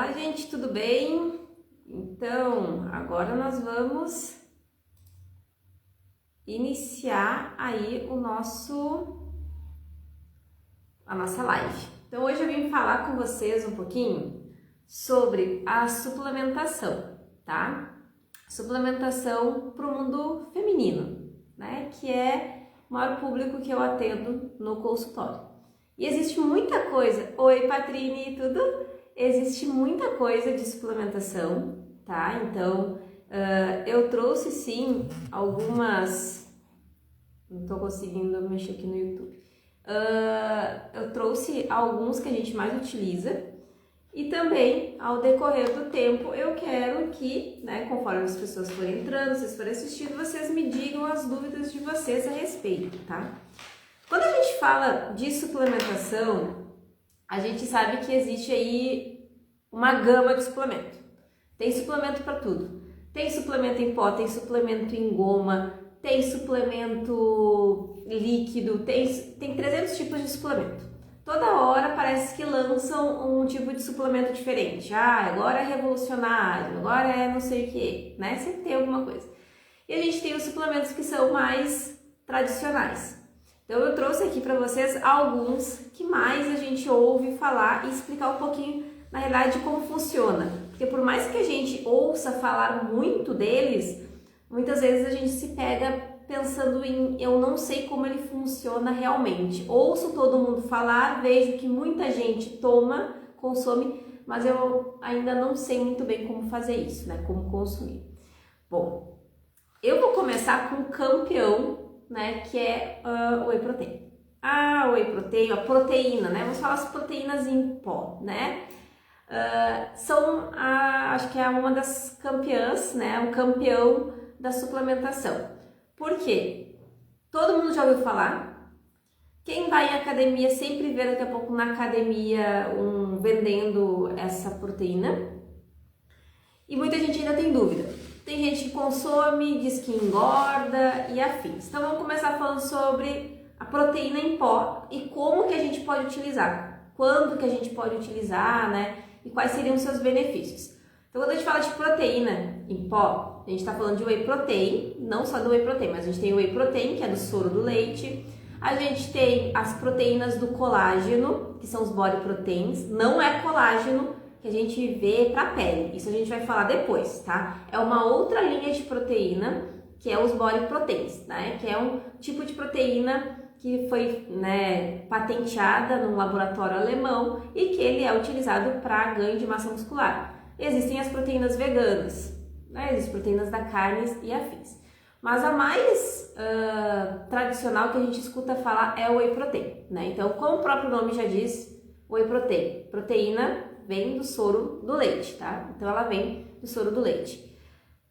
Olá, gente, tudo bem? Então, agora nós vamos iniciar aí a nossa live. Então, hoje eu vim falar com vocês um pouquinho sobre a suplementação, tá? Suplementação para o mundo feminino, né? Que é o maior público que eu atendo no consultório. E existe muita coisa. Oi, Patrine, tudo? Existe muita coisa de suplementação, tá? Então, eu trouxe sim algumas. Não tô conseguindo mexer aqui no YouTube. Eu trouxe alguns que a gente mais utiliza e também, ao decorrer do tempo, eu quero que, né, conforme as pessoas forem entrando, vocês forem assistindo, vocês me digam as dúvidas de vocês a respeito, tá? Quando a gente fala de suplementação, a gente sabe que existe aí uma gama de suplemento. Tem suplemento para tudo. Tem suplemento em pó, tem suplemento em goma, tem suplemento líquido, tem 300 tipos de suplemento. Toda hora parece que lançam um tipo de suplemento diferente. Ah, agora é revolucionário, agora é não sei o que, né? Sempre tem alguma coisa. E a gente tem os suplementos que são mais tradicionais. Então eu trouxe aqui para vocês alguns que mais a gente ouve falar e explicar um pouquinho, na realidade, como funciona. Porque por mais que a gente ouça falar muito deles, muitas vezes a gente se pega pensando em eu não sei como ele funciona realmente. Ouço todo mundo falar, vejo que muita gente toma, consome, mas eu ainda não sei muito bem como fazer isso, né? Como consumir. Bom, eu vou começar com o campeão, né, que é o whey protein. A whey protein, a proteína, né? Vamos falar as proteínas em pó, né? Acho que é uma das campeãs, né? O campeão da suplementação. Por quê? Todo mundo já ouviu falar. Quem vai em academia sempre vê daqui a pouco na academia vendendo essa proteína. E muita gente ainda tem dúvida. Tem gente que consome, diz que engorda e afins. Então vamos começar falando sobre a proteína em pó e como que a gente pode utilizar. Quando que a gente pode utilizar, né? E quais seriam os seus benefícios. Então quando a gente fala de proteína em pó, a gente está falando de whey protein, não só do whey protein, mas a gente tem o whey protein, que é do soro do leite. A gente tem as proteínas do colágeno, que são os body proteins. Não é colágeno que a gente vê para a pele, isso a gente vai falar depois, tá? É uma outra linha de proteína, que é os body proteins, né? Que é um tipo de proteína que foi, né, patenteada num laboratório alemão e que ele é utilizado para ganho de massa muscular. Existem as proteínas veganas, né? Existem proteínas da carne e afins. Mas a mais tradicional que a gente escuta falar é o whey protein, né? Então, como o próprio nome já diz, whey protein, proteína vem do soro do leite, tá? Então ela vem do soro do leite.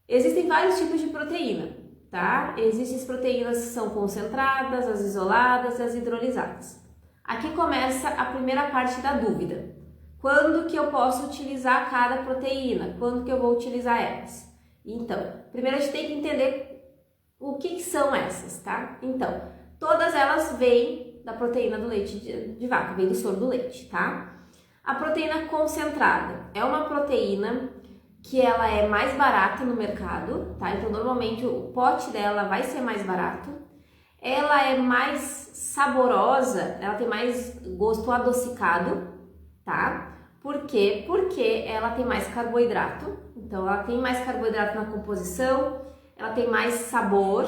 Existem vários tipos de proteína, tá? Existem as proteínas que são concentradas, as isoladas e as hidrolisadas. Aqui começa a primeira parte da dúvida. Quando que eu posso utilizar cada proteína? Quando que eu vou utilizar elas? Então, primeiro a gente tem que entender o que são essas, tá? Então, todas elas vêm da proteína do leite de vaca, vem do soro do leite, tá? A proteína concentrada é uma proteína que ela é mais barata no mercado, tá? Então, normalmente o pote dela vai ser mais barato. Ela é mais saborosa, ela tem mais gosto adocicado, tá? Por quê? Porque ela tem mais carboidrato. Então, ela tem mais carboidrato na composição, ela tem mais sabor.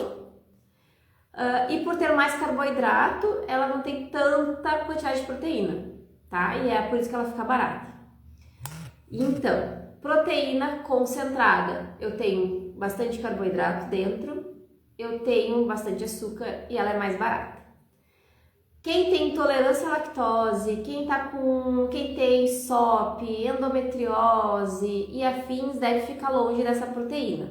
E por ter mais carboidrato, ela não tem tanta quantidade de proteína, tá? E é por isso que ela fica barata. Então, proteína concentrada, eu tenho bastante carboidrato dentro, eu tenho bastante açúcar e ela é mais barata. Quem tem intolerância à lactose, quem tem SOP, endometriose e afins deve ficar longe dessa proteína,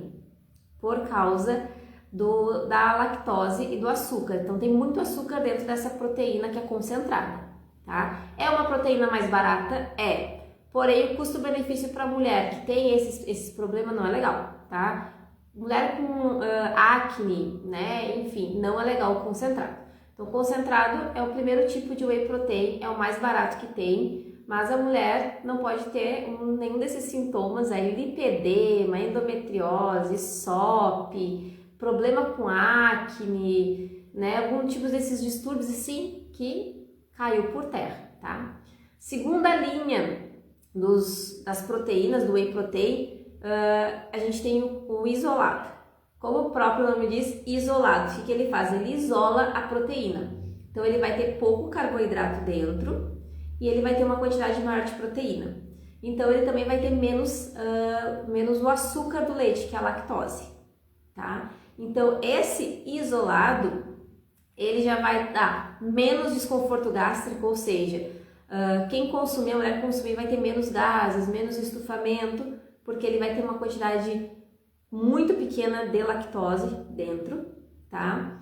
por causa da lactose e do açúcar. Então tem muito açúcar dentro dessa proteína que é concentrada, tá? É uma proteína mais barata? É. Porém, o custo-benefício para a mulher que tem esses problemas não é legal, tá? Mulher com acne, né? Enfim, não é legal o concentrado. Então, concentrado é o primeiro tipo de whey protein, é o mais barato que tem, Mas a mulher não pode ter nenhum desses sintomas aí, lipedema, endometriose, SOP, problema com acne, né? Algum tipo desses distúrbios assim que caiu por terra, tá? Segunda linha das proteínas, do whey protein, a gente tem o isolado. Como o próprio nome diz, isolado. O que ele faz? Ele isola a proteína. Então ele vai ter pouco carboidrato dentro e ele vai ter uma quantidade maior de proteína. Então ele também vai ter menos o açúcar do leite, que é a lactose, tá? Então esse isolado, ele já vai dar menos desconforto gástrico, ou seja, quem consumir, a mulher consumir, vai ter menos gases, menos estufamento, porque ele vai ter uma quantidade muito pequena de lactose dentro, tá?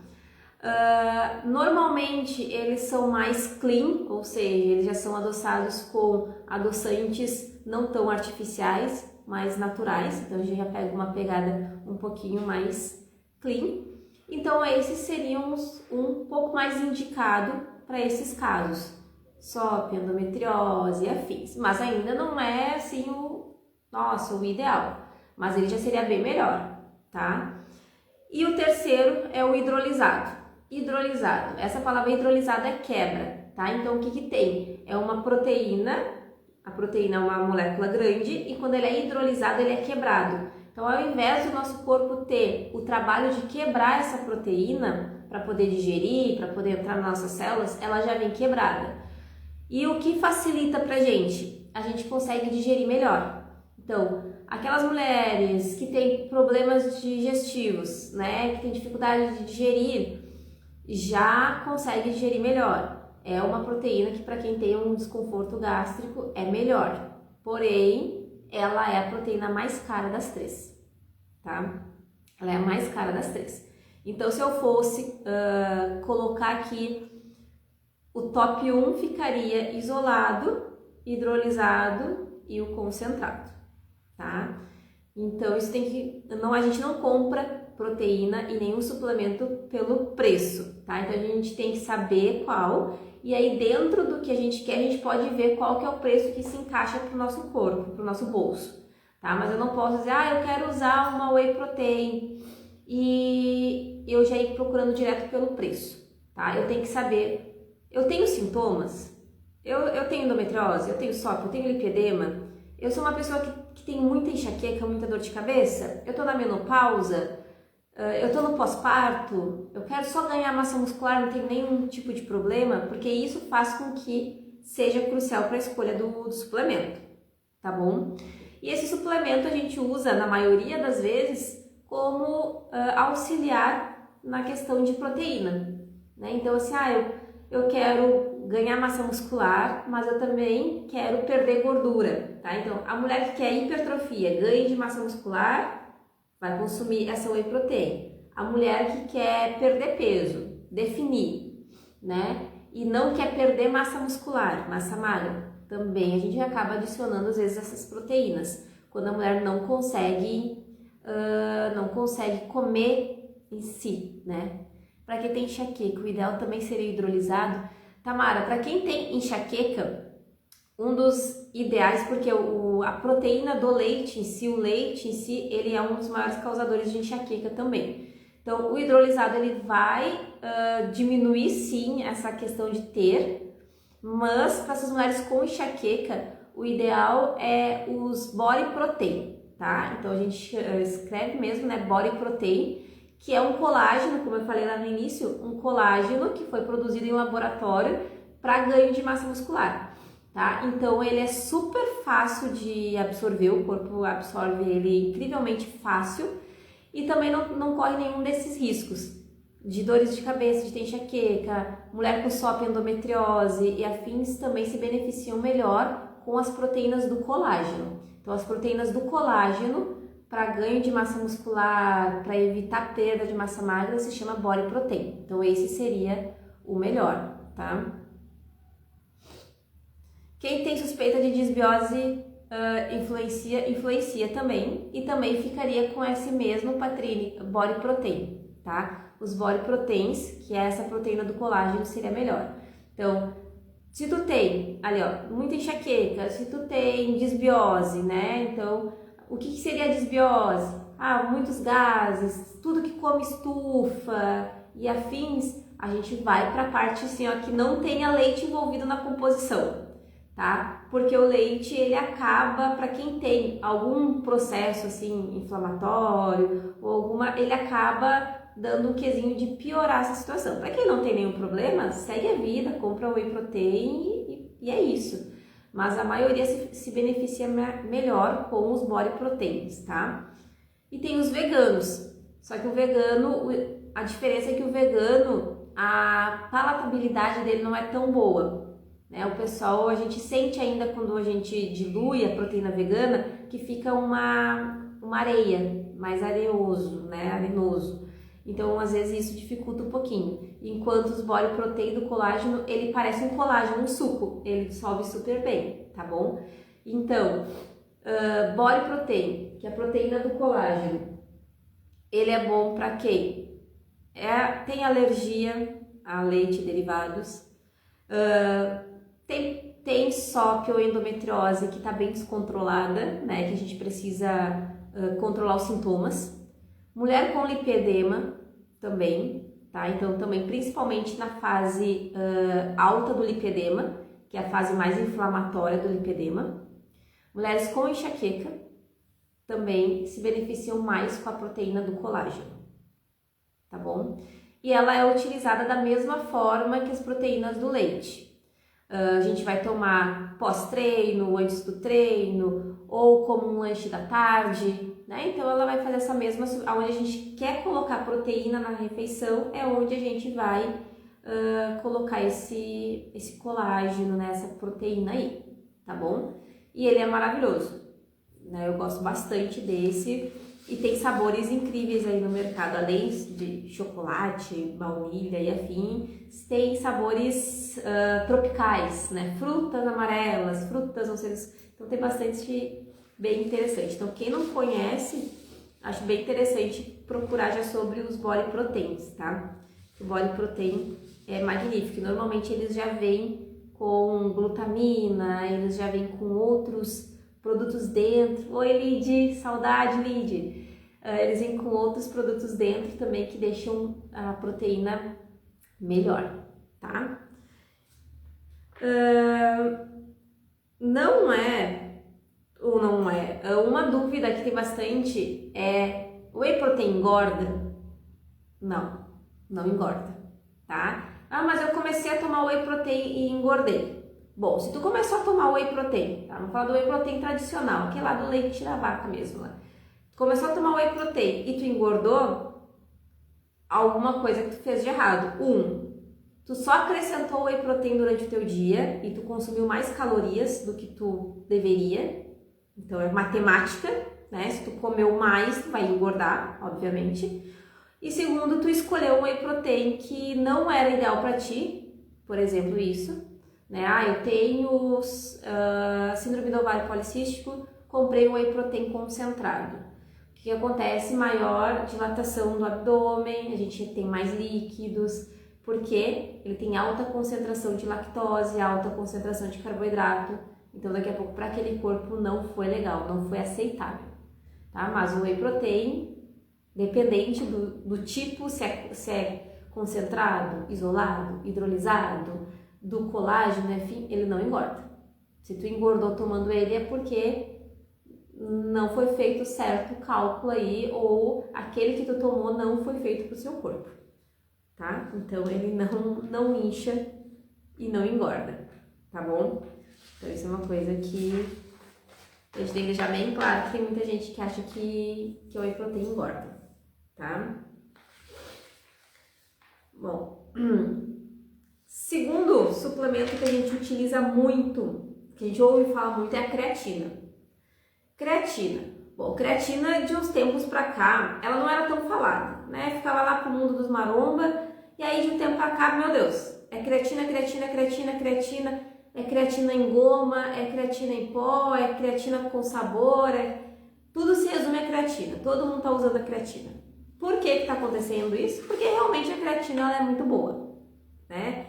Normalmente eles são mais clean, ou seja, eles já são adoçados com adoçantes não tão artificiais, mais naturais, então a gente já pega uma pegada um pouquinho mais clean. Então esses seriam um pouco mais indicado para esses casos, SOP, endometriose e afins, mas ainda não é assim o ideal, mas ele já seria bem melhor, tá? E o terceiro é o hidrolisado. Hidrolisado, essa palavra hidrolisado é quebra, tá? Então o que tem? É uma proteína, a proteína é uma molécula grande e quando ele é hidrolisado ele é quebrado. Então ao invés do nosso corpo ter o trabalho de quebrar essa proteína para poder digerir, para poder entrar nas nossas células, ela já vem quebrada. E o que facilita pra gente? A gente consegue digerir melhor. Então, aquelas mulheres que têm problemas digestivos, né, que têm dificuldade de digerir, já consegue digerir melhor. É uma proteína que para quem tem um desconforto gástrico é melhor. Porém, ela é a proteína mais cara das três, tá? Ela é a mais cara das três. Então, se eu fosse colocar aqui, o top 1 ficaria isolado, hidrolisado e o concentrado, tá? Então, isso tem que... a gente não compra proteína e nenhum suplemento pelo preço, tá? Então, a gente tem que saber qual, e aí dentro do que a gente quer, a gente pode ver qual que é o preço que se encaixa para o nosso corpo, para o nosso bolso, tá? Mas eu não posso dizer, eu quero usar uma whey protein e eu já ir procurando direto pelo preço, tá? Eu tenho que saber, eu tenho sintomas, eu tenho endometriose, eu tenho SOP, eu tenho lipedema, eu sou uma pessoa que tem muita enxaqueca, muita dor de cabeça, eu tô na menopausa, eu tô no pós-parto, eu quero só ganhar massa muscular, não tenho nenhum tipo de problema, porque isso faz com que seja crucial para a escolha do suplemento, tá bom? E esse suplemento a gente usa, na maioria das vezes, como auxiliar na questão de proteína, né? Então, assim, eu quero ganhar massa muscular, mas eu também quero perder gordura, tá? Então, a mulher que quer hipertrofia, ganho de massa muscular, vai consumir essa whey protein. A mulher que quer perder peso, definir, né? E não quer perder massa muscular, massa magra, também a gente acaba adicionando às vezes essas proteínas. Quando a mulher não consegue comer em si, né? Para quem tem enxaqueca, o ideal também seria hidrolisado. Tamara, para quem tem enxaqueca, um dos ideais, porque a proteína do leite em si, o leite em si, ele é um dos maiores causadores de enxaqueca também. Então, o hidrolisado, ele vai diminuir sim essa questão de ter, mas para essas mulheres com enxaqueca, o ideal é os body protein, tá? Então, a gente escreve mesmo, né, body protein, que é um colágeno, como eu falei lá no início, um colágeno que foi produzido em um laboratório para ganho de massa muscular. Tá? Então ele é super fácil de absorver, o corpo absorve ele incrivelmente fácil e também não corre nenhum desses riscos de dores de cabeça, de ter enxaqueca, mulher com SOP, endometriose e afins também se beneficiam melhor com as proteínas do colágeno. Então as proteínas do colágeno para ganho de massa muscular, para evitar perda de massa magra, se chama body protein. Então esse seria o melhor, tá? Quem tem suspeita de disbiose influencia também, e também ficaria com esse mesmo body protein, tá? Os body proteins, que é essa proteína do colágeno, seria melhor. Então, Se tu tem, ali ó, muita enxaqueca, se tu tem disbiose, né? Então, o que seria a disbiose? Ah, muitos gases, tudo que come estufa e afins, a gente vai para a parte assim, ó, que não tenha leite envolvido na composição, tá? Porque o leite, ele acaba, para quem tem algum processo assim inflamatório ou alguma, ele acaba dando um quesinho de piorar essa situação. Para quem não tem nenhum problema, segue a vida, compra whey protein e é isso. Mas a maioria se beneficia melhor com os body proteins, tá? E tem os veganos. Só que o vegano, a diferença é que o vegano, a palatabilidade dele não é tão boa, né? O pessoal, a gente sente ainda quando a gente dilui a proteína vegana que fica uma areia, mais areoso, né? Arenoso. Então, às vezes, isso dificulta um pouquinho. Enquanto os body protein do colágeno, ele parece um colágeno, um suco. Ele dissolve super bem, tá bom? Então, body protein, que é a proteína do colágeno, ele é bom para quem tem alergia a leite e derivados, tem SOP ou endometriose que está bem descontrolada, né? Que a gente precisa controlar os sintomas. Mulher com lipedema também, tá? Então também principalmente na fase alta do lipedema, que é a fase mais inflamatória do lipedema. Mulheres com enxaqueca também se beneficiam mais com a proteína do colágeno, tá bom? E ela é utilizada da mesma forma que as proteínas do leite. A gente vai tomar pós-treino, antes do treino, ou como um lanche da tarde, né? Então ela vai fazer essa mesma, onde a gente quer colocar proteína na refeição, é onde a gente vai colocar esse colágeno, né? Essa proteína aí, tá bom? E ele é maravilhoso, né? Eu gosto bastante desse e tem sabores incríveis aí no mercado, além de chocolate, baunilha e afim, tem sabores tropicais, né? Frutas amarelas, frutas não sei, então tem bastante bem interessante. Então quem não conhece, acho bem interessante procurar já sobre os body proteins, tá? O body protein é magnífico, normalmente eles já vêm com glutamina, eles já vêm com outros produtos dentro. Oi, Lid, saudade, Lid. Eles vêm com outros produtos dentro também que deixam a proteína melhor, tá? Não é, ou não é, uma dúvida que tem bastante é: whey protein engorda? Não, não engorda, tá? Ah, mas eu comecei a tomar whey protein e engordei. Bom, se tu começou a tomar whey protein, tá? Vamos falar do whey protein tradicional, aquele lá do leite da vaca mesmo, lá. Tu começou a tomar whey protein e tu engordou, alguma coisa que tu fez de errado. Tu só acrescentou whey protein durante o teu dia e tu consumiu mais calorias do que tu deveria. Então é matemática, né? Se tu comeu mais, tu vai engordar, obviamente. E segundo, tu escolheu um whey protein que não era ideal para ti, por exemplo, isso, né? Ah, eu tenho síndrome do ovário policístico, comprei um whey protein concentrado. O que acontece? Maior dilatação do abdômen, a gente tem mais líquidos, porque ele tem alta concentração de lactose, alta concentração de carboidrato. Então daqui a pouco para aquele corpo não foi legal, não foi aceitável, tá? Mas o whey protein, dependente do tipo, se é concentrado, isolado, hidrolisado, do colágeno, enfim, ele não engorda. Se tu engordou tomando ele é porque não foi feito certo o cálculo aí, ou aquele que tu tomou não foi feito para o seu corpo, tá? Então ele não incha e não engorda, tá bom? Então isso é uma coisa que a gente tem que deixar bem claro, que tem muita gente que acha que o whey protein engorda, tá? Bom, segundo suplemento que a gente utiliza muito, que a gente ouve falar muito, é a creatina. Creatina. Bom, creatina de uns tempos pra cá, ela não era tão falada, né? Ficava lá pro mundo dos maromba, e aí de um tempo pra cá, meu Deus, é creatina, creatina, creatina, creatina, é creatina em goma, é creatina em pó, é creatina com sabor, tudo se resume a creatina, todo mundo tá usando a creatina. Por que tá acontecendo isso? Porque realmente a creatina ela é muito boa, né?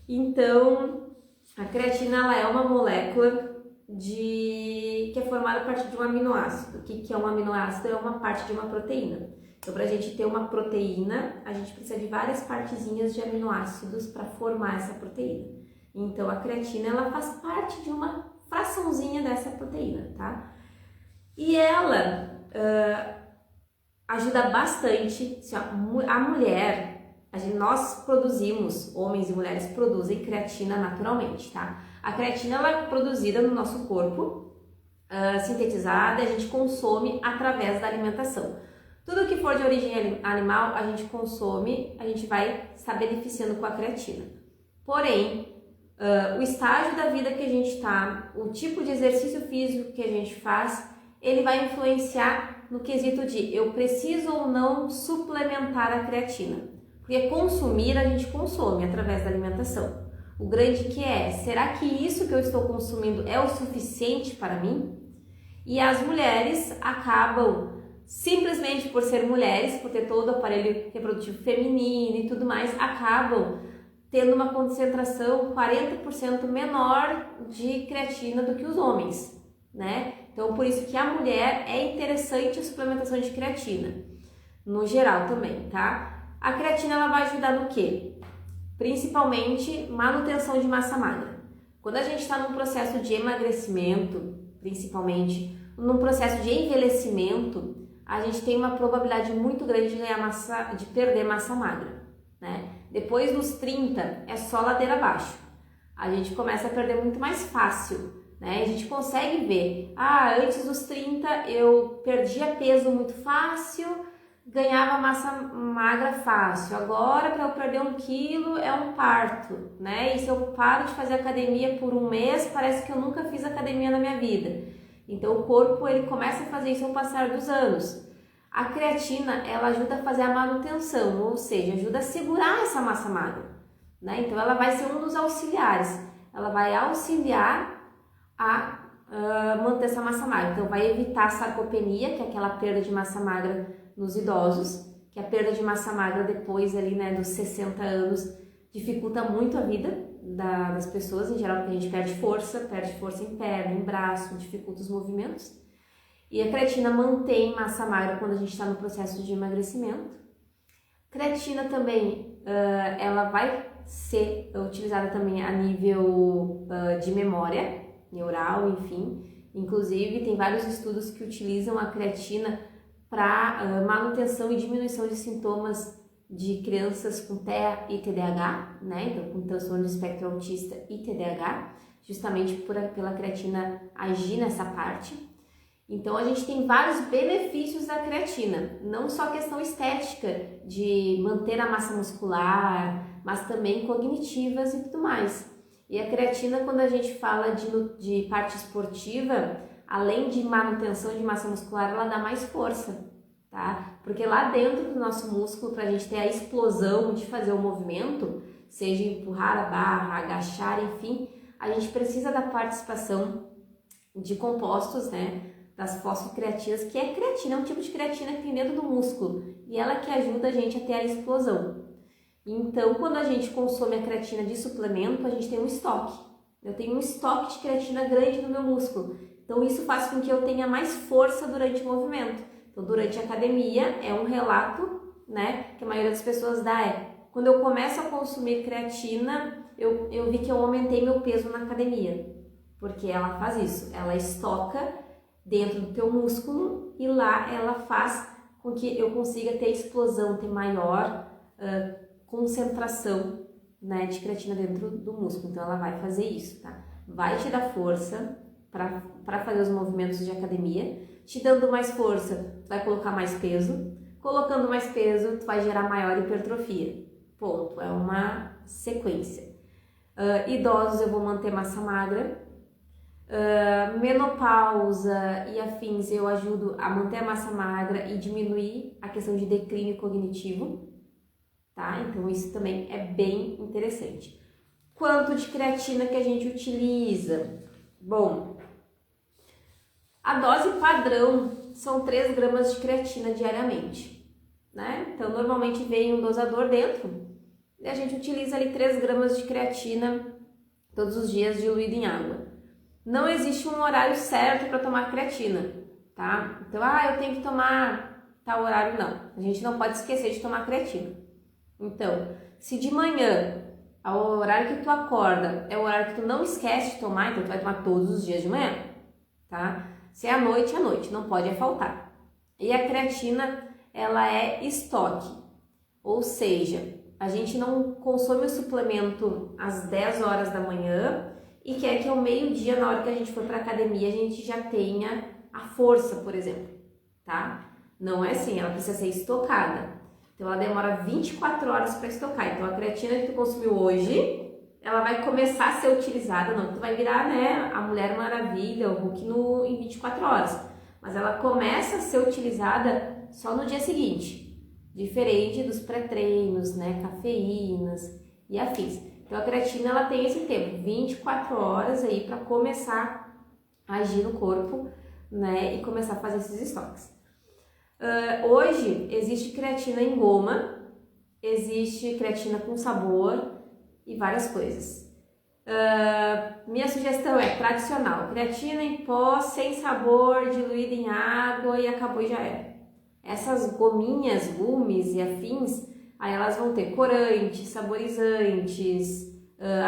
Então, A creatina ela é uma molécula que é formada a partir de um aminoácido. O que é um aminoácido? É uma parte de uma proteína. Então, para a gente ter uma proteína, a gente precisa de várias partezinhas de aminoácidos para formar essa proteína. Então, a creatina ela faz parte de uma fraçãozinha dessa proteína, tá? E ela ajuda bastante, assim, a mulher. Nós produzimos, homens e mulheres produzem creatina naturalmente, tá? A creatina ela é produzida no nosso corpo, sintetizada, a gente consome através da alimentação. Tudo que for de origem animal, a gente consome, a gente vai estar beneficiando com a creatina. Porém, o estágio da vida que a gente está, o tipo de exercício físico que a gente faz, ele vai influenciar no quesito de eu preciso ou não suplementar a creatina. Porque consumir, a gente consome através da alimentação. O grande que será que isso que eu estou consumindo é o suficiente para mim? E as mulheres acabam, simplesmente por ser mulheres, por ter todo o aparelho reprodutivo feminino e tudo mais, acabam tendo uma concentração 40% menor de creatina do que os homens, né? Então, por isso que a mulher é interessante a suplementação de creatina, no geral também, tá? A creatina ela vai ajudar no quê? Principalmente manutenção de massa magra. Quando a gente está num processo de emagrecimento, principalmente num processo de envelhecimento, a gente tem uma probabilidade muito grande de perder massa magra, né? Depois dos 30 é só ladeira abaixo. A gente começa a perder muito mais fácil, né? A gente consegue ver, antes dos 30 eu perdia peso muito fácil, ganhava massa magra fácil. Agora, para eu perder 1 quilo é um parto, né? E se eu paro de fazer academia por 1 mês, parece que eu nunca fiz academia na minha vida. Então, o corpo ele começa a fazer isso ao passar dos anos. A creatina, ela ajuda a fazer a manutenção, ou seja, ajuda a segurar essa massa magra, né? Então, ela vai ser um dos auxiliares. Ela vai auxiliar a manter essa massa magra. Então, vai evitar a sarcopenia, que é aquela perda de massa magra nos idosos, que a perda de massa magra depois ali, né, dos 60 anos dificulta muito a vida das pessoas em geral, porque a gente perde força em perna, em braço, dificulta os movimentos. E a creatina mantém massa magra quando a gente está no processo de emagrecimento. Creatina também, ela vai ser utilizada também a nível de memória neural, enfim. Inclusive, tem vários estudos que utilizam a creatina para manutenção e diminuição de sintomas de crianças com TEA e TDAH, né? Então, com transtorno de espectro autista e TDAH, justamente pela creatina agir nessa parte. Então, a gente tem vários benefícios da creatina, não só a questão estética de manter a massa muscular, mas também cognitivas e tudo mais. E a creatina, quando a gente fala de parte esportiva, além de manutenção de massa muscular, ela dá mais força, tá? Porque lá dentro do nosso músculo, para a gente ter a explosão de fazer o movimento, seja empurrar a barra, agachar, enfim, a gente precisa da participação de compostos, né? Das fosfocreatinas, que é creatina, é um tipo de creatina que tem dentro do músculo, e ela que ajuda a gente a ter a explosão. Então, quando a gente consome a creatina de suplemento, a gente tem um estoque. Eu tenho um estoque de creatina grande no meu músculo. Então, isso faz com que eu tenha mais força durante o movimento. Então, durante a academia, é um relato, né, que a maioria das pessoas dá quando eu começo a consumir creatina, eu vi que eu aumentei meu peso na academia. Porque ela faz isso, ela estoca dentro do teu músculo e lá ela faz com que eu consiga ter explosão, ter maior concentração, né, de creatina dentro do músculo. Então, ela vai fazer isso, tá? Vai te dar força para fazer os movimentos de academia. Te dando mais força, tu vai colocar mais peso. Colocando mais peso, tu vai gerar maior hipertrofia. Ponto. É uma sequência. Idosos, eu vou manter massa magra. Menopausa e afins, eu ajudo a manter a massa magra e diminuir a questão de declínio cognitivo, tá? Então, isso também é bem interessante. Quanto de creatina que a gente utiliza? Bom, a dose padrão são 3 gramas de creatina diariamente, né? Então, normalmente vem um dosador dentro e a gente utiliza ali 3 gramas de creatina todos os dias diluído em água. Não existe um horário certo para tomar creatina, tá? Então, eu tenho que tomar tal horário, não. A gente não pode esquecer de tomar creatina. Então, se de manhã, o horário que tu acorda é o horário que tu não esquece de tomar, então tu vai tomar todos os dias de manhã, tá? Se é à noite, não pode faltar. E a creatina, ela é estoque, ou seja, a gente não consome o suplemento às 10 horas da manhã e quer que ao meio-dia, na hora que a gente for para academia, a gente já tenha a força, por exemplo, tá? Não é assim, ela precisa ser estocada. Então, ela demora 24 horas para estocar. Então, a creatina que tu consumiu hoje, ela vai começar a ser utilizada, não que tu vai virar, né, a Mulher Maravilha, o Hulk em 24 horas. Mas ela começa a ser utilizada só no dia seguinte. Diferente dos pré-treinos, né, cafeínas e afins. Então, a creatina, ela tem esse tempo, 24 horas aí para começar a agir no corpo, né, e começar a fazer esses estoques. Hoje, existe creatina em goma, existe creatina com sabor e várias coisas. Minha sugestão é tradicional, creatina em pó, sem sabor, diluída em água e acabou e já era. Essas gominhas, gumes e afins, aí elas vão ter corantes, saborizantes,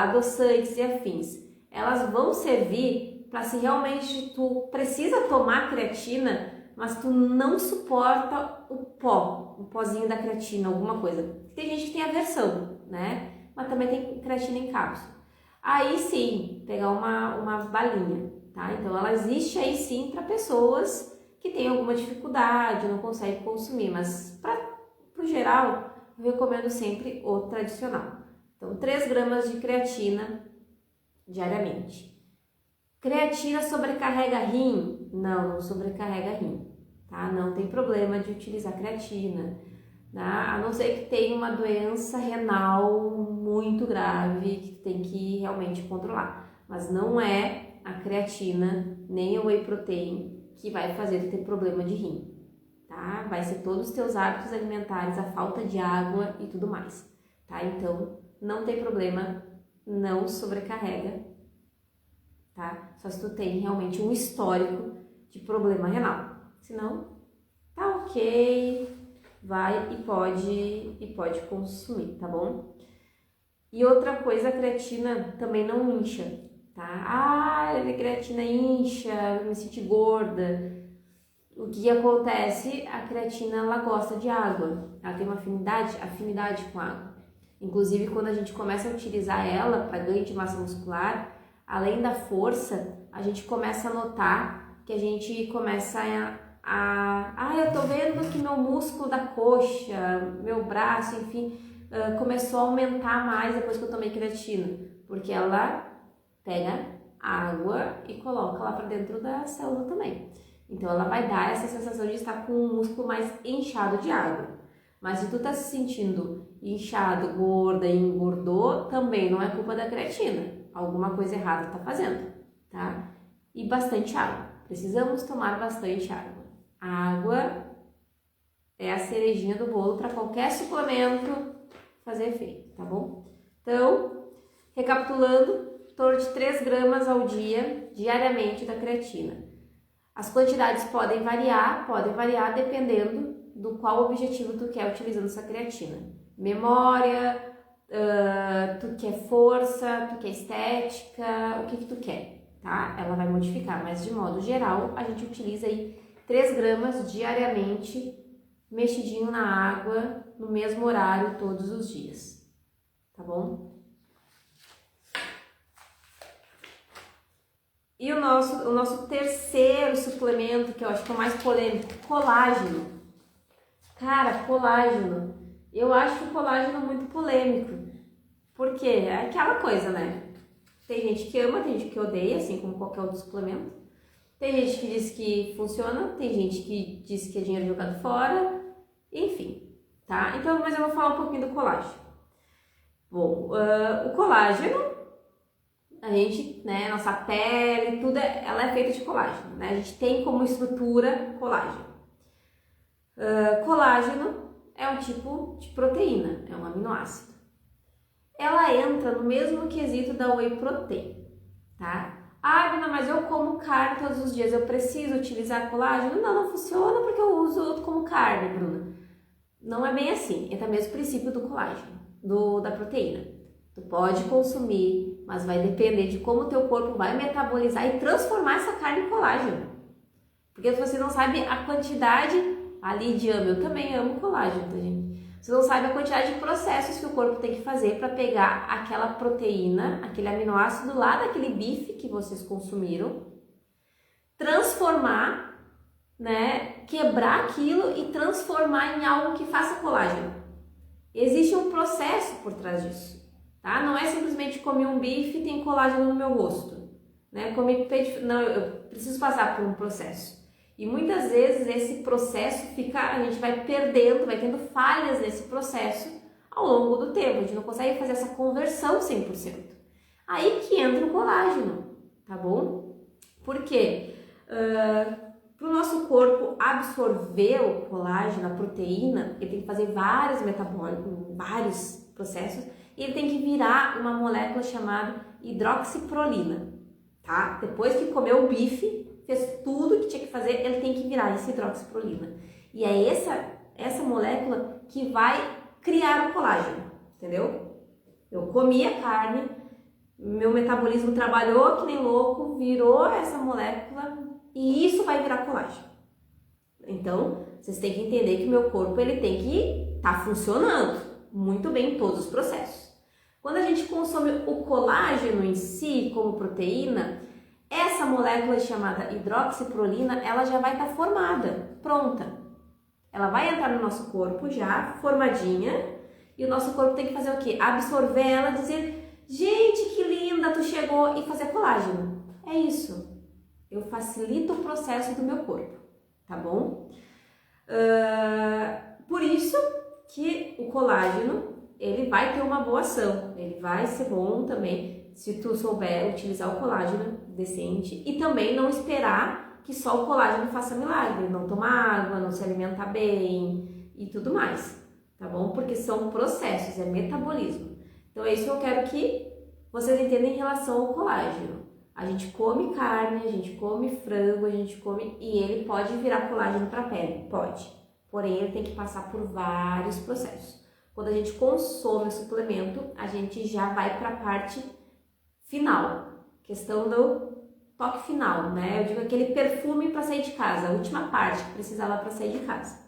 adoçantes e afins. Elas vão servir para se realmente tu precisa tomar creatina, mas tu não suporta o pó, o pozinho da creatina, alguma coisa. Tem gente que tem aversão, né? Mas também tem creatina em cápsula. Aí sim, pegar uma balinha, tá? Então ela existe aí sim para pessoas que tem alguma dificuldade, não consegue consumir, mas pro geral, eu recomendo sempre o tradicional. Então, 3 gramas de creatina diariamente. Creatina sobrecarrega rim? Não sobrecarrega rim, tá? Não tem problema de utilizar creatina, tá? A não ser que tenha uma doença renal muito grave que tem que realmente controlar. Mas não é a creatina, nem o whey protein que vai fazer ter problema de rim, tá? Vai ser todos os teus hábitos alimentares, a falta de água e tudo mais, tá? Então, não tem problema, não sobrecarrega, tá? Só se tu tem realmente um histórico de problema renal. Senão, tá ok, vai e pode consumir, tá bom? E outra coisa, a creatina também não incha, tá? A creatina incha, eu me senti gorda. O que acontece? A creatina, ela gosta de água, ela tem uma afinidade com água. Inclusive, quando a gente começa a utilizar ela para ganho de massa muscular, além da força, a gente começa a notar que a gente começa eu tô vendo que meu músculo da coxa, meu braço, enfim, começou a aumentar mais depois que eu tomei creatina, porque ela pega água e coloca lá para dentro da célula também. Então ela vai dar essa sensação de estar com um músculo mais inchado de água. Mas se tu tá se sentindo inchado, gorda e engordou, também não é culpa da creatina. Alguma coisa errada tá fazendo, tá? E bastante água. Precisamos tomar bastante água. A água é a cerejinha do bolo para qualquer suplemento fazer efeito, tá bom? Então, recapitulando, em torno de 3 gramas ao dia, diariamente, da creatina. As quantidades podem variar dependendo do qual objetivo tu quer utilizando essa creatina. Memória, tu quer força, tu quer estética, o que tu quer, tá? Ela vai modificar, mas de modo geral, a gente utiliza aí 3 gramas diariamente, mexidinho na água, no mesmo horário, todos os dias, tá bom? E o nosso terceiro suplemento, que eu acho que é o mais polêmico, colágeno. Cara, colágeno. Eu acho o colágeno muito polêmico. Porque é aquela coisa, né? Tem gente que ama, tem gente que odeia, assim como qualquer outro suplemento. Tem gente que diz que funciona, tem gente que diz que é dinheiro jogado fora. Enfim, tá? Então, mas eu vou falar um pouquinho do colágeno. Bom, o colágeno... A gente, né, nossa pele, tudo, ela é feita de colágeno, né? A gente tem como estrutura colágeno. Colágeno é um tipo de proteína, é um aminoácido. ela entra no mesmo quesito da whey protein, tá? Ah, Bruna, mas eu como carne todos os dias, eu preciso utilizar colágeno? Não, não funciona porque eu uso como carne, Bruna. Não é bem assim, é o mesmo princípio do colágeno, da proteína. Tu pode consumir, mas vai depender de como o teu corpo vai metabolizar e transformar essa carne em colágeno. Porque você não sabe a quantidade, a Lidia ama, eu também amo colágeno, tá, gente? Você não sabe a quantidade de processos que o corpo tem que fazer para pegar aquela proteína, aquele aminoácido lá daquele bife que vocês consumiram, transformar, né, quebrar aquilo e transformar em algo que faça colágeno. Existe um processo por trás disso, tá? Não é simplesmente comer um bife e tem colágeno no meu rosto, né? Comer peito, não, eu preciso passar por um processo. E muitas vezes esse processo a gente vai perdendo, vai tendo falhas nesse processo ao longo do tempo. A gente não consegue fazer essa conversão 100%. Aí que entra o colágeno, tá bom? Por quê? Para o nosso corpo absorver o colágeno, a proteína, ele tem que fazer vários metabólicos, vários processos, e ele tem que virar uma molécula chamada hidroxiprolina, tá? Depois que comeu o bife, fez tudo que tinha que fazer, ele tem que virar essa hidroxiprolina. E é essa molécula que vai criar o colágeno, entendeu? Eu comi a carne, meu metabolismo trabalhou que nem louco, virou essa molécula e isso vai virar colágeno. Então, vocês têm que entender que o meu corpo ele tem que estar funcionando muito bem em todos os processos. Quando a gente consome o colágeno em si, como proteína, essa molécula chamada hidroxiprolina, ela já vai estar formada, pronta. Ela vai entrar no nosso corpo já formadinha e o nosso corpo tem que fazer o quê? Absorver ela, dizer, gente, que linda, tu chegou, e fazer colágeno. É isso. Eu facilito o processo do meu corpo, tá bom? Por isso que o colágeno, ele vai ter uma boa ação, ele vai ser bom também se tu souber utilizar o colágeno decente e também não esperar que só o colágeno faça milagre, não tomar água, não se alimentar bem e tudo mais, tá bom? Porque são processos, é metabolismo. Então é isso que eu quero que vocês entendam em relação ao colágeno. A gente come carne, a gente come frango, a gente come e ele pode virar colágeno para a pele, pode. Porém, ele tem que passar por vários processos. Quando a gente consome o suplemento, a gente já vai para a parte final, questão do toque final, né? Eu digo aquele perfume para sair de casa, a última parte que precisava para sair de casa,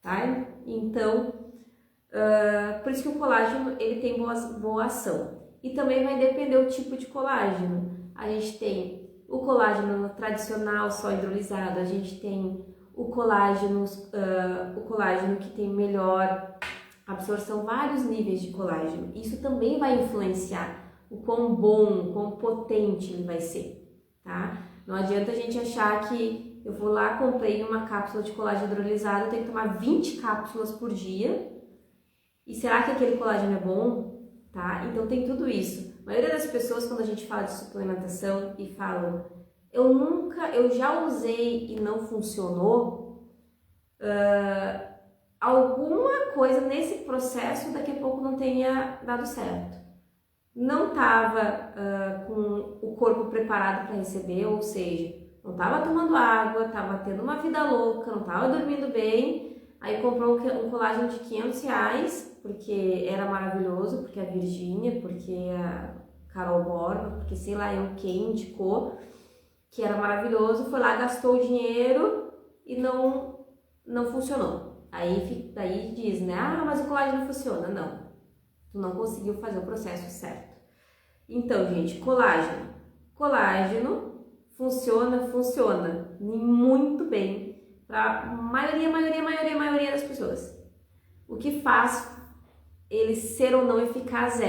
tá? Então, por isso que o colágeno ele tem boa ação. E também vai depender do tipo de colágeno. A gente tem o colágeno tradicional, só hidrolisado, a gente tem o colágeno que tem melhor absorção, vários níveis de colágeno. Isso também vai influenciar o quão bom, o quão potente ele vai ser, tá? Não adianta a gente achar que eu vou lá, comprei uma cápsula de colágeno hidrolisado, eu tenho que tomar 20 cápsulas por dia. E será que aquele colágeno é bom? Tá? Então tem tudo isso. A maioria das pessoas, quando a gente fala de suplementação e falam, eu já usei e não funcionou, alguma coisa nesse processo daqui a pouco não tenha dado certo. Não estava com o corpo preparado para receber, ou seja, não estava tomando água, estava tendo uma vida louca, não estava dormindo bem, aí comprou um colágeno de R$500, porque era maravilhoso, porque a Virgínia, porque a Carol Borba, porque sei lá eu quem indicou que era maravilhoso, foi lá, gastou o dinheiro e não funcionou. Daí diz, né, mas o colágeno não funciona. Não, tu não conseguiu fazer o processo certo. Então, gente, colágeno funciona muito bem para a maioria das pessoas. O que faz ele ser ou não eficaz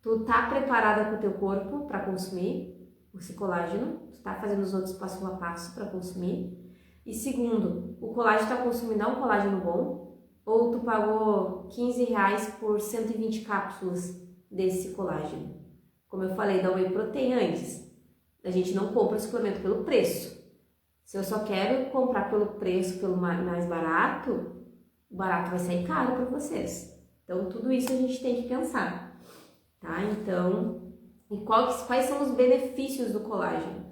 tu tá preparada com o teu corpo para consumir esse colágeno, tu tá fazendo os outros passo a passo para consumir. E segundo, o colágeno tá consumindo é um colágeno bom, ou tu pagou R$15 por 120 cápsulas desse colágeno. Como eu falei da whey protein antes, a gente não compra o suplemento pelo preço. Se eu só quero comprar pelo preço, pelo mais barato, o barato vai sair caro para vocês. Então tudo isso a gente tem que pensar. tá? Então, quais são os benefícios do colágeno?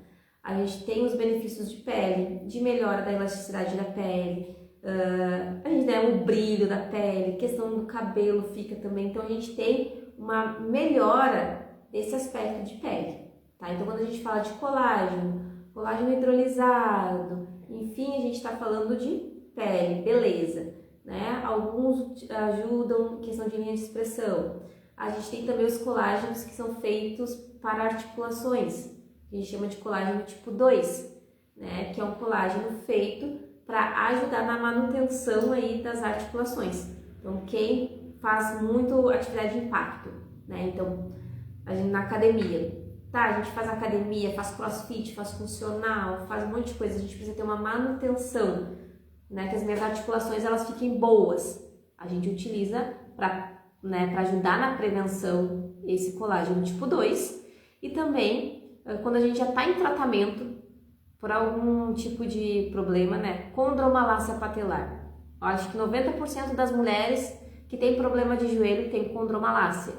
A gente tem os benefícios de pele, de melhora da elasticidade da pele, a gente tem o brilho da pele, questão do cabelo fica também, então a gente tem uma melhora desse aspecto de pele, tá? Então quando a gente fala de colágeno hidrolisado, enfim, a gente está falando de pele, beleza, né? Alguns ajudam questão de linha de expressão. A gente tem também os colágenos que são feitos para articulações, que a gente chama de colágeno tipo 2, né? Que é um colágeno feito para ajudar na manutenção aí das articulações. Então, quem faz muito atividade de impacto, né? Então, a gente na academia, tá? A gente faz academia, faz crossfit, faz funcional, faz um monte de coisa. A gente precisa ter uma manutenção, né? Que as minhas articulações elas fiquem boas. A gente utiliza para ajudar na prevenção esse colágeno tipo 2 e também quando a gente já está em tratamento por algum tipo de problema, né? Condromalácia patelar. Eu acho que 90% das mulheres que têm problema de joelho têm condromalácia.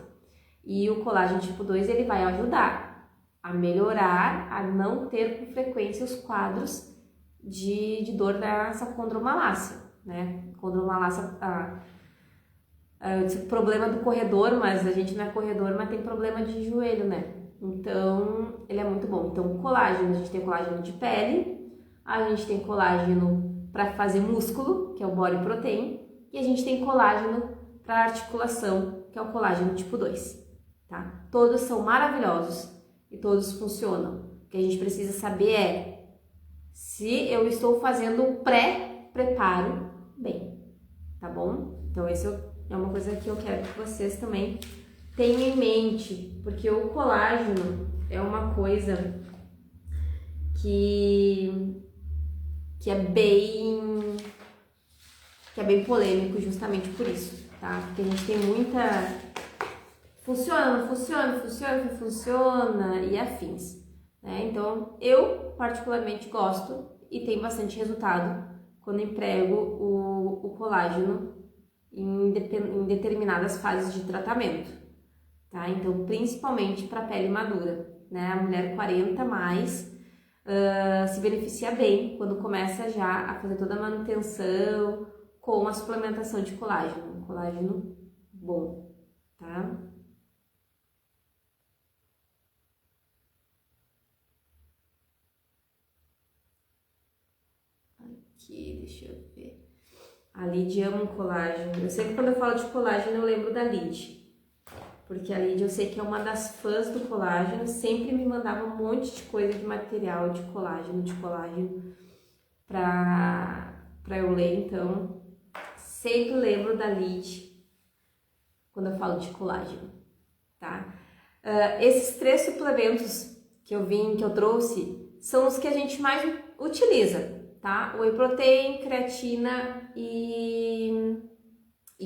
E o colágeno tipo 2 ele vai ajudar a melhorar, a não ter com frequência os quadros de dor dessa condromalácia, né? Condromalácia, eu disse problema do corredor, mas a gente não é corredor, mas tem problema de joelho, né? Então, ele é muito bom. Então, colágeno, a gente tem colágeno de pele, a gente tem colágeno para fazer músculo, que é o body protein, e a gente tem colágeno para articulação, que é o colágeno tipo 2, tá? Todos são maravilhosos e todos funcionam. O que a gente precisa saber é se eu estou fazendo o pré-preparo bem, tá bom? Então, esse é uma coisa que eu quero que vocês também tenham em mente, porque o colágeno é uma coisa que é bem polêmico justamente por isso, tá? Porque a gente tem muita funciona, não funciona e afins, né? Então, eu particularmente gosto e tem bastante resultado quando emprego o colágeno em determinadas fases de tratamento. Tá? Então, principalmente para pele madura, né? A mulher 40 mais se beneficia bem quando começa já a fazer toda a manutenção com a suplementação de colágeno, um colágeno bom, tá? Aqui, deixa eu ver. A Lídia ama um colágeno. Eu sempre quando eu falo de colágeno eu lembro da Lídia. Porque a Lídia eu sei que é uma das fãs do colágeno, sempre me mandava um monte de coisa de material de colágeno pra eu ler, então sempre lembro da Lídia quando eu falo de colágeno, tá? Esses 3 suplementos que eu trouxe, são os que a gente mais utiliza, tá? Whey protein, creatina e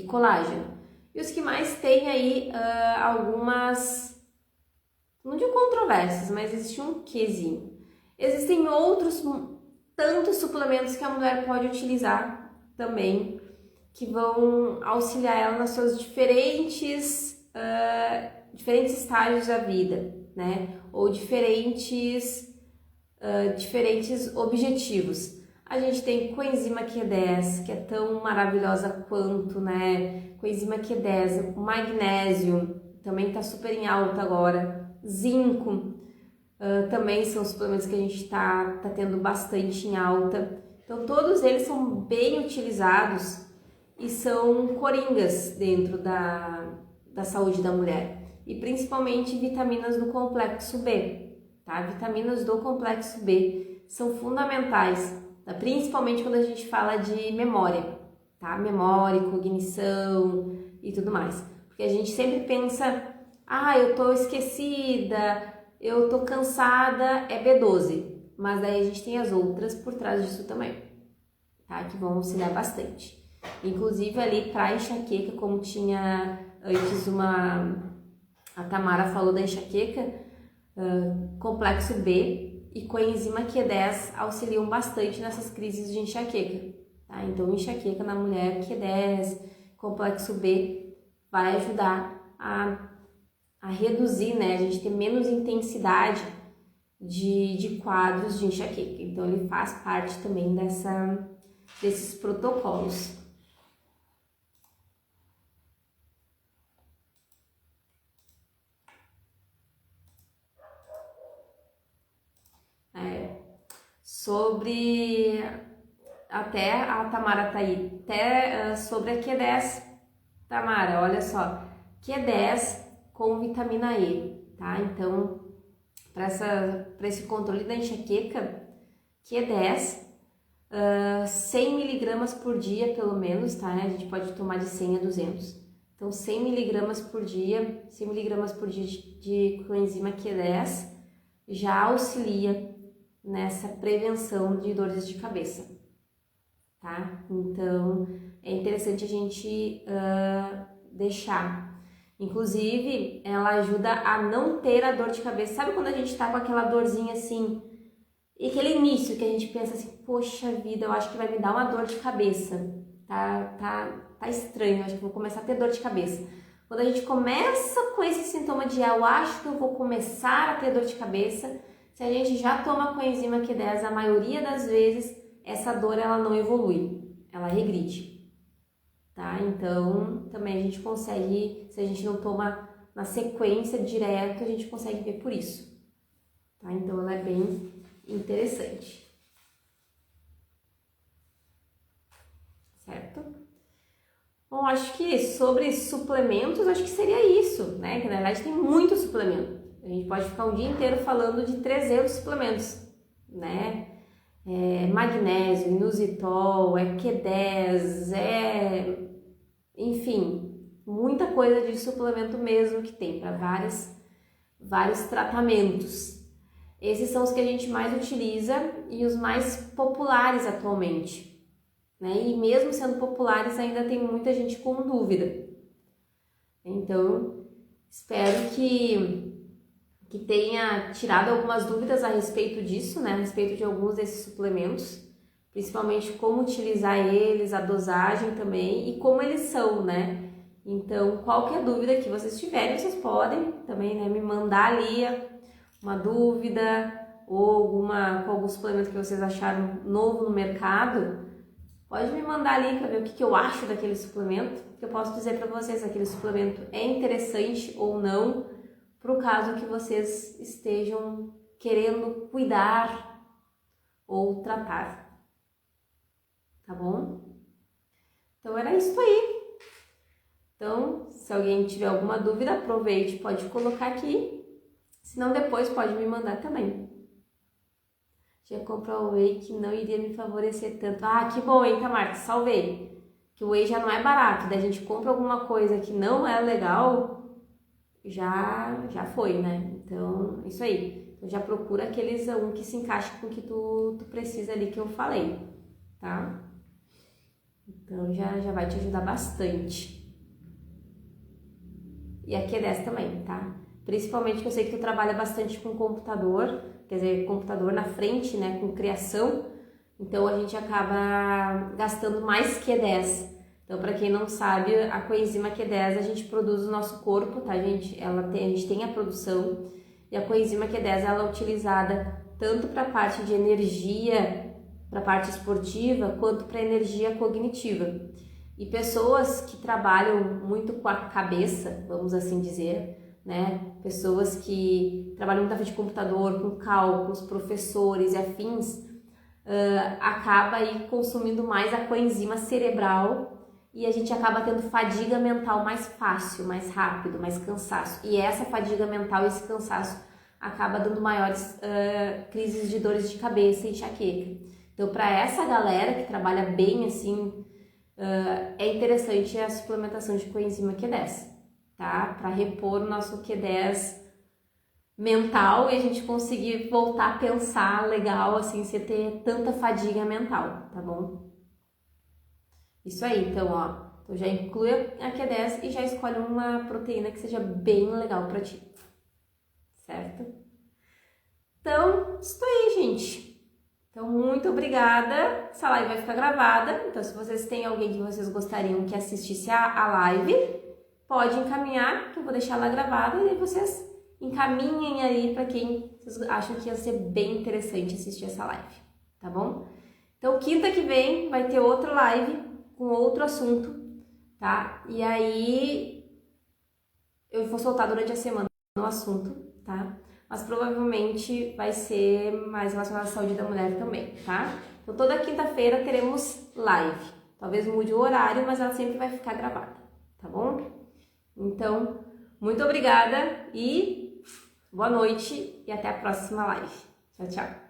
colágeno. E os que mais tem aí algumas, não digo controvérsias, mas existe um quezinho. Existem outros tantos suplementos que a mulher pode utilizar também, que vão auxiliar ela nos seus diferentes estágios da vida, né? Ou diferentes objetivos. A gente tem coenzima Q10, que é tão maravilhosa quanto, né? Coenzima Q10, magnésio, também tá super em alta agora. Zinco, também são suplementos que a gente tá tendo bastante em alta. Então, todos eles são bem utilizados e são coringas dentro da saúde da mulher. E principalmente vitaminas do complexo B, tá? Vitaminas do complexo B são fundamentais, tá? Principalmente quando a gente fala de memória, tá? Memória, cognição e tudo mais. Porque a gente sempre pensa, eu tô esquecida, eu tô cansada, é B12. Mas daí a gente tem as outras por trás disso também, tá? Que vão auxiliar bastante. Inclusive ali para enxaqueca, como tinha antes a Tamara falou da enxaqueca, complexo B e coenzima Q10 auxiliam bastante nessas crises de enxaqueca, tá? Então enxaqueca na mulher, Q10, complexo B vai ajudar a a reduzir, né? A gente ter menos intensidade de quadros de enxaqueca. Então, ele faz parte também desses protocolos. Sobre, até a Tamara tá aí, até sobre a Q10, Tamara, olha só, Q10 com vitamina E, tá? Então, para esse controle da enxaqueca, Q10, 100 miligramas por dia, pelo menos, tá? A gente pode tomar de 100 a 200. Então, 100 miligramas por dia, 100 miligramas por dia de coenzima Q10 já auxilia nessa prevenção de dores de cabeça, tá? Então, é interessante a gente deixar. Inclusive, ela ajuda a não ter a dor de cabeça. Sabe quando a gente tá com aquela dorzinha assim, e aquele início que a gente pensa assim, poxa vida, eu acho que vai me dar uma dor de cabeça, tá estranho, eu acho que vou começar a ter dor de cabeça. Quando a gente começa com esse sintoma de eu acho que eu vou começar a ter dor de cabeça, se a gente já toma coenzima Q10, a maioria das vezes essa dor ela não evolui, ela regride, tá? Então também a gente consegue, se a gente não toma na sequência direto, a gente consegue ver por isso, tá? Então ela é bem interessante, certo? Bom, acho que sobre suplementos, acho que seria isso, né? Que na verdade tem muito suplemento. A gente pode ficar um dia inteiro falando de 300 suplementos, né? Magnésio, inositol, Q10, enfim, muita coisa de suplemento mesmo que tem para vários tratamentos. Esses são os que a gente mais utiliza e os mais populares atualmente, né? E mesmo sendo populares, ainda tem muita gente com dúvida. Então, espero que tenha tirado algumas dúvidas a respeito disso, né? A respeito de alguns desses suplementos, principalmente como utilizar eles, a dosagem também e como eles são, né? Então, qualquer dúvida que vocês tiverem, vocês podem também, né, me mandar ali uma dúvida ou com algum suplemento que vocês acharam novo no mercado. Pode me mandar ali para ver o que eu acho daquele suplemento, que eu posso dizer para vocês se aquele suplemento é interessante ou não, para o caso que vocês estejam querendo cuidar ou tratar, tá bom? Então era isso aí. Então, se alguém tiver alguma dúvida, aproveite, pode colocar aqui, senão depois pode me mandar também. Já comprou o whey que não iria me favorecer tanto. Ah, que bom, hein, Tamar, salvei. Que o whey já não é barato, daí a gente compra alguma coisa que não é legal, já foi, né? Então, isso aí. Então, já procura um que se encaixe com o que tu precisa ali que eu falei, tá? Então, já vai te ajudar bastante. E a Q10 também, tá? Principalmente que eu sei que tu trabalha bastante com computador, quer dizer, computador na frente, né, com criação, então a gente acaba gastando mais Q10. Então, para quem não sabe, a coenzima Q10 a gente produz no nosso corpo, tá, gente? A gente tem a produção, e a coenzima Q10 ela é utilizada tanto para a parte de energia, para a parte esportiva, quanto para energia cognitiva. E pessoas que trabalham muito com a cabeça, vamos assim dizer, né? Pessoas que trabalham muito na frente de computador, com cálculos, professores e afins, acaba aí consumindo mais a coenzima cerebral e a gente acaba tendo fadiga mental mais fácil, mais rápido, mais cansaço. E essa fadiga mental e esse cansaço acaba dando maiores crises de dores de cabeça e enxaqueca. Então, para essa galera que trabalha bem assim, é interessante a suplementação de coenzima Q10, tá? Para repor o nosso Q10 mental e a gente conseguir voltar a pensar legal, assim, sem ter tanta fadiga mental, tá bom? Isso aí, então, ó, então já inclui a Q10 e já escolhe uma proteína que seja bem legal para ti, certo? Então, isso aí, gente. Então, muito obrigada. Essa live vai ficar gravada. Então, se vocês têm alguém que vocês gostariam que assistisse a live, pode encaminhar, que eu vou deixar lá gravado, e vocês encaminhem aí para quem vocês acham que ia ser bem interessante assistir essa live, tá bom? Então, quinta que vem vai ter outra live com outro assunto, tá? E aí eu vou soltar durante a semana o assunto, tá? Mas provavelmente vai ser mais relacionado à saúde da mulher também, tá? Então, toda quinta-feira teremos live. Talvez mude o horário, mas ela sempre vai ficar gravada, tá bom? Então, muito obrigada e boa noite e até a próxima live. Tchau, tchau!